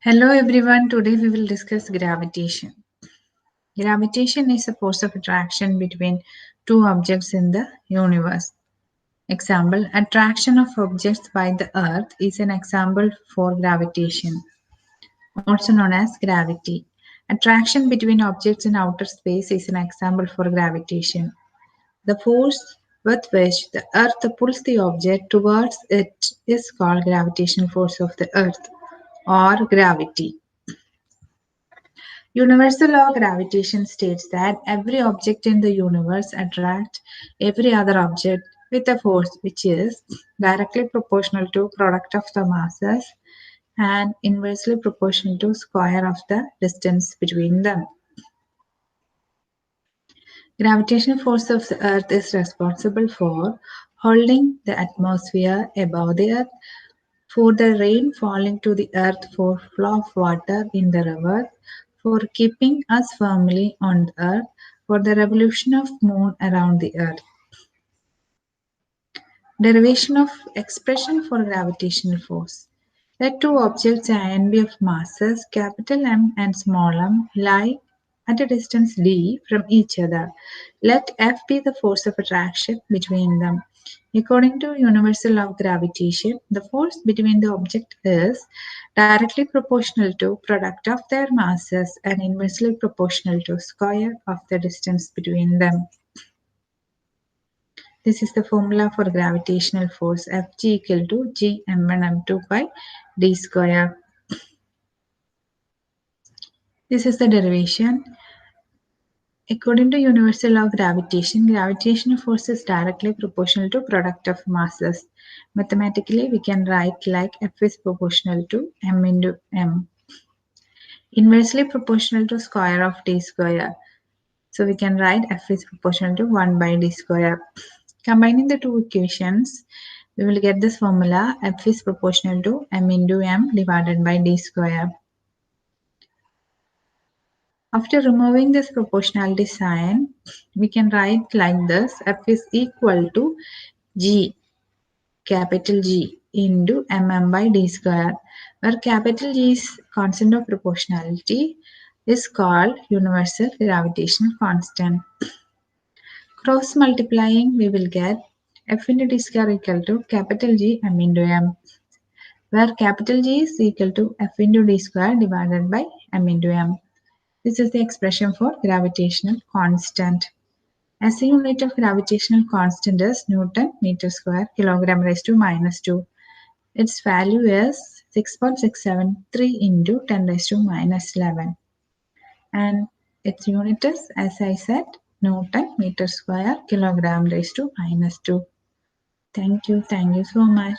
Hello everyone, today we will discuss gravitation. Gravitation is a force of attraction between two objects in the universe. Example, attraction of objects by the earth is an example for gravitation, also known as gravity. Attraction between objects in outer space is an example for gravitation. The force with which the earth pulls the object towards it is called gravitational force of the earth or gravity. Universal law of gravitation states that every object in the universe attracts every other object with a force which is directly proportional to product of the masses and inversely proportional to square of the distance between them. Gravitational force of the earth is responsible for holding the atmosphere above the earth, for the rain falling to the earth, for flow of water in the river, for keeping us firmly on the earth, for the revolution of moon around the earth. Derivation of expression for gravitational force. Let two objects A and B of masses capital M and small m lie at a distance d from each other. Let F be the force of attraction between them. According to universal law of gravitation, the force between the object is directly proportional to product of their masses and inversely proportional to square of the distance between them. This is the formula for gravitational force Fg equal to G m1 m2 by d square. This is the derivation. According to universal law of gravitation, gravitational force is directly proportional to product of masses. Mathematically, we can write like F is proportional to m into m. Inversely proportional to square of d square. So we can write F is proportional to 1 by d square. Combining the two equations, we will get this formula F is proportional to m into m divided by d square. After removing this proportionality sign, we can write like this: F is equal to G, capital G, into mm by d square, where capital G is constant of proportionality, is called universal gravitational constant. Cross multiplying, we will get F into d square equal to capital G m into m, where capital G is equal to F into d square divided by m into m. This is the expression for gravitational constant. SI unit of gravitational constant is Newton meter square kilogram raised to minus 2. Its value is 6.673 into 10 raised to minus 11. And its unit is, as I said, Newton meter square kilogram raised to minus 2. Thank you so much.